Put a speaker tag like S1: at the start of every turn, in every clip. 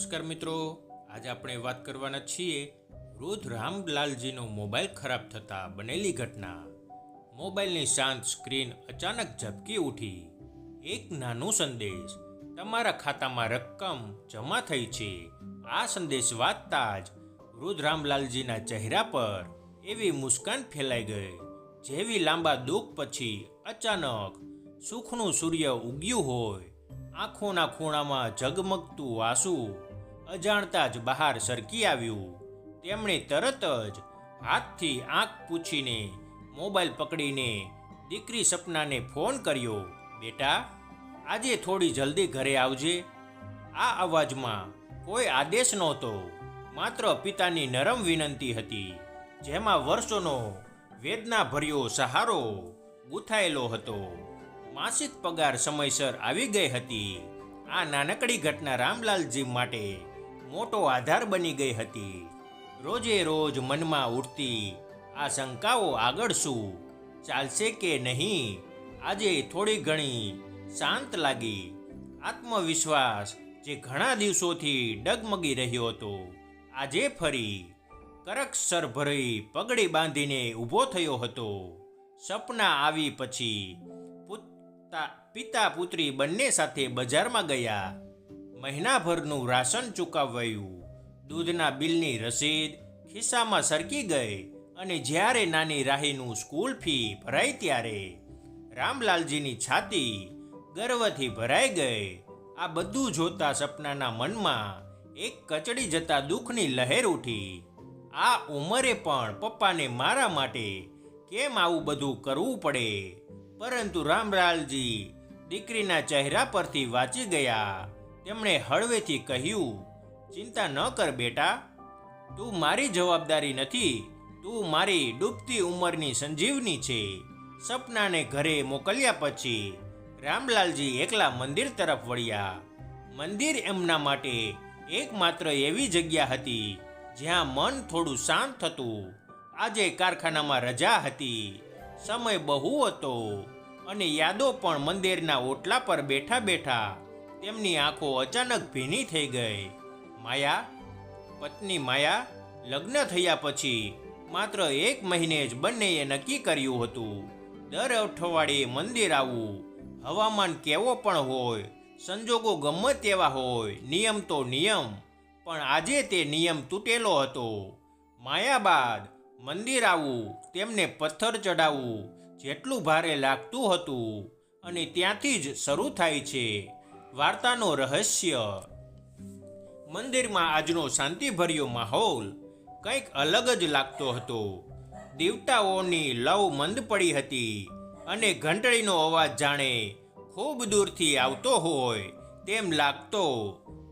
S1: નમસ્કાર મિત્રો, આજે આપણે વાત કરવાના છીએ વૃદ્ધ રામલાલજીનો મોબાઈલ ખરાબ થતાં બનેલી ઘટના. મોબાઈલની શાંત સ્ક્રીન અચાનક ઝબકી ઉઠી. એક નાનો સંદેશ, તમારા ખાતામાં રકમ જમા થઈ છે. આ સંદેશ વાંચતા જ વૃદ્ધ રામલાલજીના ચહેરા પર એવી મુસ્કાન ફેલાઈ ગઈ જેવી લાંબા દુઃખ પછી અચાનક સુખનું સૂર્ય ઉગ્યું હોય. આંખોના ખૂણામાં ઝગમગતું આંસુ અજાણતા જ બહાર સરકી આવ્યું. તેમણે તરત જ હાથથી આંખ પૂછીને મોબાઈલ પકડીને દીકરી સપનાને ફોન કર્યો. બેટા, આજે થોડી જલ્દી ઘરે આવજે. આ અવાજમાં કોઈ આદેશ નહોતો, માત્ર પિતાની નરમ વિનંતી હતી, જેમાં વર્ષોનો વેદનાભર્યો સહારો ગૂંથાયેલો હતો. માસિક પગાર સમયસર આવી ગઈ હતી. આ નાનકડી ઘટના રામલાલજી માટે મોટો આધાર બની ગઈ હતી. રોજે રોજ મનમાં ઉઠતી આ શંકાઓ આગળ શું ચાલશે કે નહીં, આજે થોડી ઘણી શાંત લાગી. આત્મવિશ્વાસ જે ઘણા દિવસોથી ડગમગી રહ્યો હતો, આજે ફરી કરકસર ભરી પગડી બાંધીને ઊભો થયો હતો. સપના આવી પછી પિતા પુત્રી બંને સાથે બજારમાં ગયા. મહિનાભરનું રાશન ચૂકવાયું, દૂધના બિલની રસીદ ખિસ્સામાં સરકી ગઈ અને જ્યારે નાની રાહીનું સ્કૂલ ફી ભરાઈ ત્યારે રામલાલજીની છાતી ગર્વથી ભરાઈ ગઈ. આ બધું જોતા સપનાના મનમાં એક કચડી જતા દુઃખની લહેર ઉઠી. આ ઉંમરે પણ પપ્પાને મારા માટે કેમ આવું બધું કરવું પડે? પરંતુ રામલાલજી દીકરીના ચહેરા પરથી વાંચી ગયા. તેમણે હળવેથી કહ્યું, ચિંતા ન કર બેટા, તું મારી જવાબદારી નથી, તું મારી ડૂબતી ઉંમરની સંજીવની છે. સપનાને ઘરે મોકલ્યા પછી રામલાલજી એકલા મંદિર તરફ વળ્યા. મંદિર એમના માટે એકમાત્ર એવી જગ્યા હતી જ્યાં મન થોડું શાંત થતું. આજે કારખાનામાં રજા હતી, સમય બહુ હતો અને યાદો પણ મંદિરના ઓટલા પર બેઠા બેઠા તેમની આંખો અચાનક ભીની થઈ ગઈ. માયા, પત્ની માયા, લગ્ન થયા પછી માત્ર 1 મહિને જ બંનેએ નક્કી કર્યું હતું દર અઠવાડિયે મંદિર આવવું. હવામાન કેવો પણ હોય, સંજોગો ગમે તેવા હોય, નિયમ તો નિયમ. પણ આજે તે નિયમ તૂટેલો હતો. માયા બાદ મંદિર આવવું તેમને પથ્થર ચડાવવું જેટલું ભારે લાગતું હતું. અને ત્યાંથી જ શરૂ થાય છે વાર્તાનો રહસ્ય. મંદિરમાં આજનો શાંતિભર્યો માહોલ કંઈક અલગ જ લાગતો હતો. દીવટાઓની લવ મંદ પડી હતી અને ઘંટડીનો અવાજ જાણે ખૂબ દૂરથી આવતો હોય તેમ લાગતો.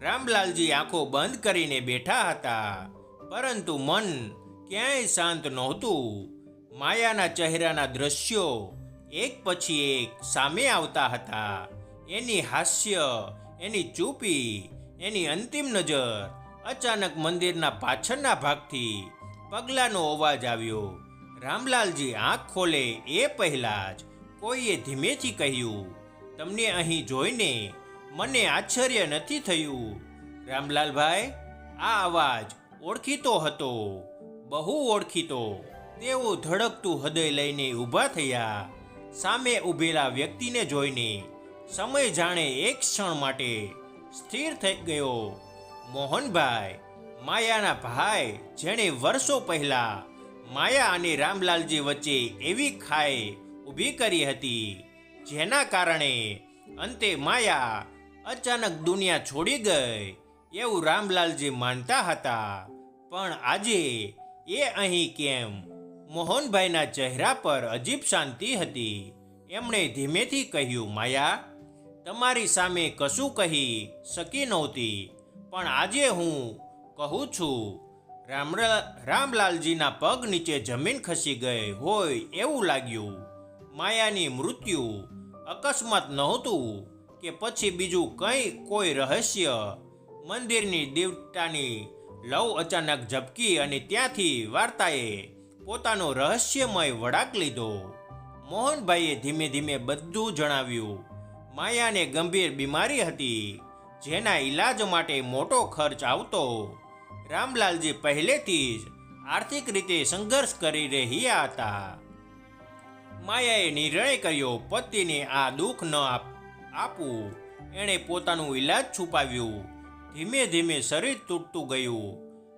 S1: રામલાલજી આંખો બંધ કરીને બેઠા હતા, પરંતુ મન ક્યાંય શાંત નહોતું. માયાના ચહેરાના દ્રશ્યો એક પછી એક સામે આવતા હતા. એની હાસ્ય, એની ચૂપી, એની અંતિમ નજર. અચાનક મંદિરના પાછળના ભાગથી પગલાંનો અવાજ આવ્યો. રામલાલજી આંખ ખોલે એ પહેલાં જ કોઈએ ધીમેથી કહ્યું, તમને અહીં જોઈને મને આશ્ચર્ય નથી થયું. રામલાલભાઈ, આ અવાજ ઓળખીતો હતો, બહુ ઓળખીતો. તેઓ ધડકતું હૃદય લઈને ઊભા થયા. સામે ઊભેલા વ્યક્તિને જોઈને સમય જાણે એક ક્ષણ માટે સ્થિર થઈ ગયો. મોહનભાઈ, માયાના ભાઈ, જેણે વર્ષો પહેલા માયા અને રામલાલજી વચ્ચે એવી ખાઈ ઊભી કરી હતી જેના કારણે અંતે માયા અચાનક દુનિયા છોડી ગઈ એવું રામલાલજી માનતા હતા. પણ આજે એ અહીં કેમ? મોહનભાઈના ચહેરા પર અજીબ શાંતિ હતી. એમણે ધીમેથી કહ્યું, માયા, તમારી સામે કશું કહી શકી નહોતી, પણ આજે હું કહું છું. રામલાલજીના પગ નીચે જમીન ખસી ગઈ હોય એવું લાગ્યું. માયાની મૃત્યુ અકસ્માત નહોતું કે પછી બીજું કોઈ રહસ્ય. મંદિરની દીવટાની લવ અચાનક ઝબકી અને ત્યાંથી વાર્તાએ પોતાનો રહસ્યમય વળાંક લીધો. મોહનભાઈએ ધીમે ધીમે બધું જણાવ્યું. માયાને ગંભીર બીમારી હતી જેના ઈલાજ માટે મોટો ખર્ચ આવતો. રામલાલજી પહેલેથી જ આર્થિક રીતે સંઘર્ષ કરી રહ્યા હતા. માયાએ નિર્ણય કર્યો પતિને આ દુઃખ ન આપવું. એણે પોતાનું ઈલાજ છુપાવ્યું. ધીમે ધીમે શરીર તૂટતું ગયું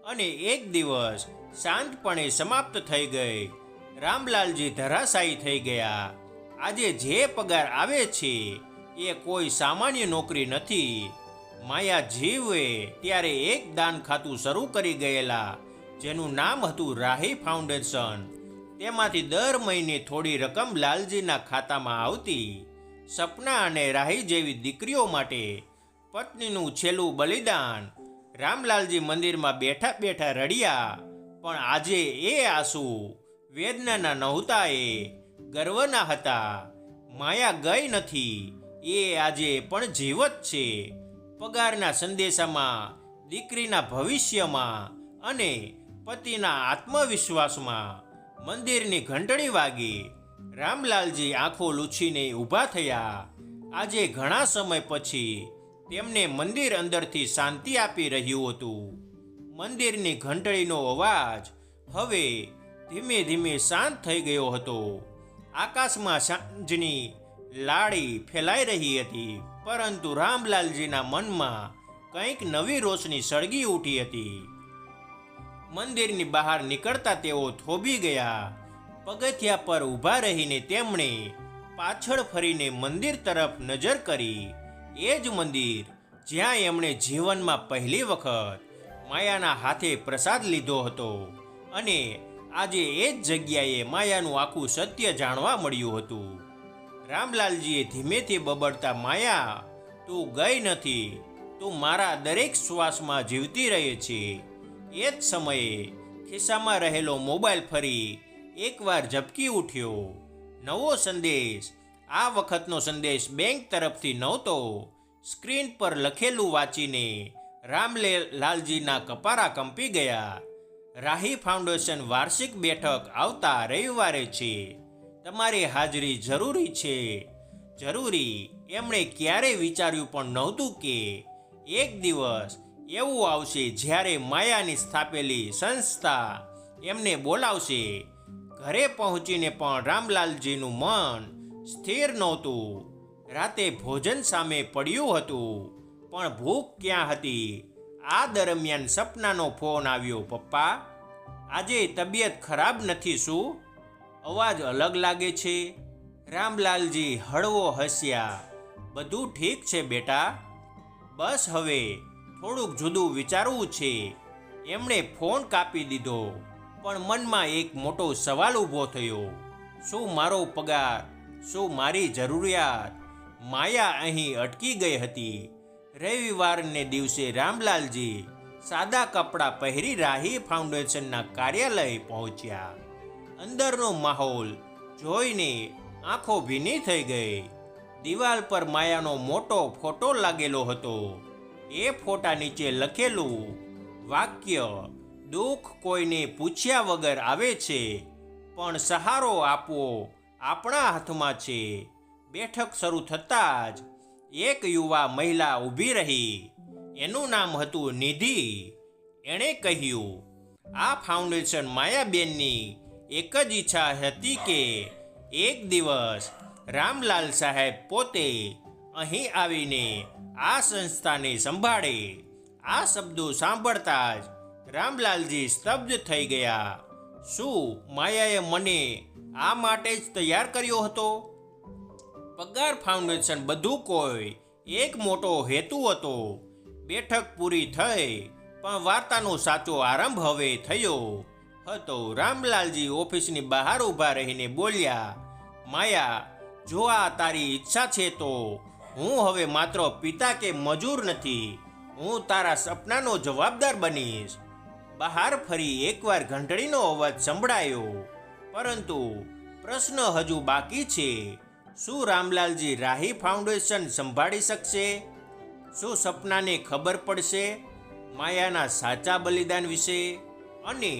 S1: અને એક દિવસ શાંતપણે સમાપ્ત થઈ ગઈ. રામલાલજી ધરાશાયી થઈ ગયા. આજે જે પગાર આવે છે એ કોઈ સામાન્ય નોકરી નથી. માયા જીવે ત્યારે એક દાન ખાતું શરૂ કરી ગયેલા, જેનું નામ હતું રાહી ફાઉન્ડેશન. તેમાંથી દર મહિને થોડી રકમ લાલજીના ખાતામાં આવતી. સપના અને રાહી જેવી દીકરીઓ માટે પત્નીનું છેલ્લું બલિદાન. રામલાલજી મંદિરમાં બેઠા બેઠા રડ્યા, પણ આજે એ આંસુ વેદનાના નહોતા, એ ગર્વના હતા. માયા ગઈ નથી, એ આજે પણ જીવત છે. પગારના સંદેશામાં, દીકરીના ભવિષ્યમાં અને પતિના આત્મવિશ્વાસમાં. મંદિરની ઘંટડી વાગી. રામલાલજી આંખો લૂછીને ઊભા થયા. આજે ઘણા સમય પછી તેમને મંદિર અંદરથી શાંતિ આપી રહ્યું હતું. મંદિરની ઘંટડીનો અવાજ હવે ધીમે ધીમે શાંત થઈ ગયો હતો. આકાશમાં સાંજની લાળી ફેલાઈ રહી હતી, પરંતુ રામલાલજીના મનમાં કંઈક નવી રોશની સળગી ઉઠી હતી. મંદિરની બહાર નીકળતા તેઓ થોભી ગયા. પગથિયા પર ઊભા રહીને તેમણે પાછળ ફરીને મંદિર તરફ નજર કરી. એ જ મંદિર જ્યાં એમણે જીવનમાં પહેલી વખત માયાના હાથે પ્રસાદ લીધો હતો, અને આજે એ જ જગ્યાએ માયાનું આખું સત્ય જાણવા મળ્યું હતું. રામલાલજીએ ધીમેથી બબડતા, માયા, તું ગઈ નથી, તું મારા દરેક શ્વાસમાં જીવતી રહે છે. એ જ સમયે ખિસ્સામાં રહેલો મોબાઈલ ફરી એકવાર ઝબકી ઉઠ્યો. નવો સંદેશ. આ વખતનો સંદેશ બેંક તરફથી નહોતો. સ્ક્રીન પર લખેલું વાંચીને રામલાલજીના કપારા કંપી ગયા. રાહી ફાઉન્ડેશન વાર્ષિક બેઠક આવતા રવિવારે છે. તમારી હાજરી જરૂરી છે. જરૂરી. એમણે ક્યારેય વિચાર્યું પણ નહોતું કે એક દિવસ એવું આવશે જ્યારે માયાની સ્થાપેલી સંસ્થા એમને બોલાવશે. ઘરે પહોંચીને પણ રામલાલજીનું મન સ્થિર નહોતું. રાતે ભોજન સામે પડ્યું હતું, પણ ભૂખ ક્યાં હતી? આ દરમિયાન સપનાનો ફોન આવ્યો. પપ્પા, આજે તબિયત ખરાબ નથી શું? અવાજ અલગ લાગે છે. રામલાલજી હળવો હસ્યા. બધું ઠીક છે બેટા, બસ હવે થોડુંક જુદું વિચારવું છે. એમણે ફોન કાપી દીધો, પણ મનમાં એક મોટો સવાલ ઊભો થયો. શું મારો પગાર? શું મારી જરૂરિયાત? માયા અહીં અટકી ગઈ હતી. રવિવારને દિવસે રામલાલજી સાદા કપડાં પહેરી રાહી ફાઉન્ડેશનના કાર્યાલય પહોંચ્યા. અંદરનો માહોલ જોઈને આંખો ભીની થઈ ગઈ. દિવાલ પર માયાનો મોટો ફોટો લાગેલો હતો. એ ફોટા નીચે લખેલું વાક્ય, દુઃખ કોઈને પૂછ્યા વગર આવે છે, પણ સહારો આપવો આપણા હાથમાં છે. બેઠક શરૂ થતાં જ એક યુવા મહિલા ઊભી રહી. એનું નામ હતું નિધિ. એણે કહ્યું, આ ફાઉન્ડેશન માયાબેનની એક જ ઈચ્છા હતી કે એક દિવસ રામલાલ સાહેબ પોતે અહીં આવીને આ સંસ્થાને સંભાળે. આ શબ્દો સાંભળતા જ રામલાલજી સ્તબ્ધ થઈ ગયા. શું માયાએ મને આ માટે જ તૈયાર કર્યો હતો? પગાર ફાઉન્ડેશન બધું કોઈ એક મોટો હેતુ હતો. બેઠક પૂરી થઈ, પણ વાર્તાનો સાચો આરંભ હવે થયો હતો. રામલાલજી ઓફિસની બહાર ઊભા રહીને બોલ્યા, માયા, જો આ તારી ઈચ્છા છે તો હું હવે માત્ર પિતા કે મજૂર નથી, હું તારા સપનાનો જવાબદાર બનીશ. બહાર ફરી એકવાર ઘંટડીનો અવાજ સંભળાયો, પરંતુ પ્રશ્ન હજુ બાકી છે. શું રામલાલજી રાહી ફાઉન્ડેશન સંભાળી શકશે? શું સપનાને ખબર પડશે માયાના સાચા બલિદાન વિશે? અને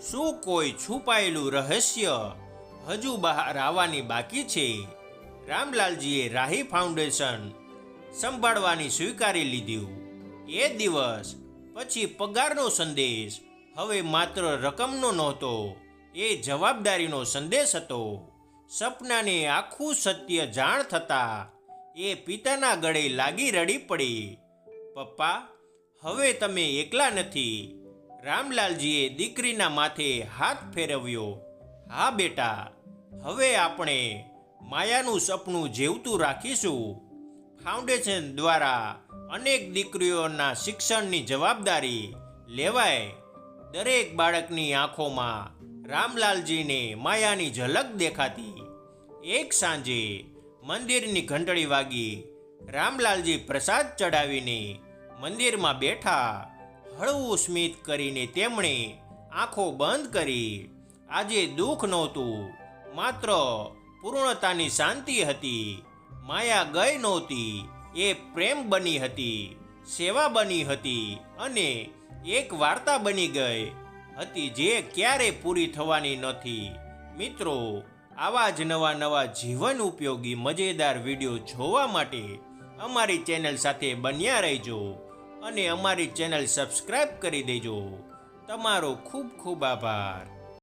S1: શું કોઈ છુપાયેલું રહસ્ય હજુ બહાર આવવાની બાકી છે? રામલાલજીએ રાહી ફાઉન્ડેશન સંભાળવાની સ્વીકારી લીધું. એ દિવસ પછી પગારનો સંદેશ હવે માત્ર રકમનો નહોતો, એ જવાબદારીનો સંદેશ હતો. સપનાને આખું સત્ય જાણ થતાં એ પિતાના ગળે લાગી રડી પડી. પપ્પા, હવે તમે એકલા નથી. રામલાલજીએ દીકરીના માથે હાથ ફેરવ્યો. હા બેટા, હવે આપણે માયાનું સપનું જીવતું રાખીશું. ફાઉન્ડેશન દ્વારા અનેક દીકરીઓના શિક્ષણની જવાબદારી લેવાય. દરેક બાળકની આંખોમાં રામલાલજીને માયાની ઝલક દેખાતી. એક સાંજે મંદિરની ઘંટડી વાગી. રામલાલજી પ્રસાદ ચડાવીને મંદિરમાં બેઠા. હળવું સ્મિત કરીને તેમણે આંખો બંધ કરી. આજે દુઃખ નહોતું, માત્ર પૂર્ણતાની શાંતિ હતી. માયા ગઈ નહોતી, એ પ્રેમ બની હતી, સેવા બની હતી અને એક વાર્તા બની ગઈ હતી જે ક્યારે પૂરી થવાની નથી. મિત્રો, આવા જ નવા જીવન ઉપયોગી મજેદાર વિડીયો જોવા માટે અમારી ચેનલ સાથે બન્યા રહેજો અને અમારી ચેનલ સબસ્ક્રાઈબ કરી દેજો. તમારો ખૂબ ખૂબ આભાર.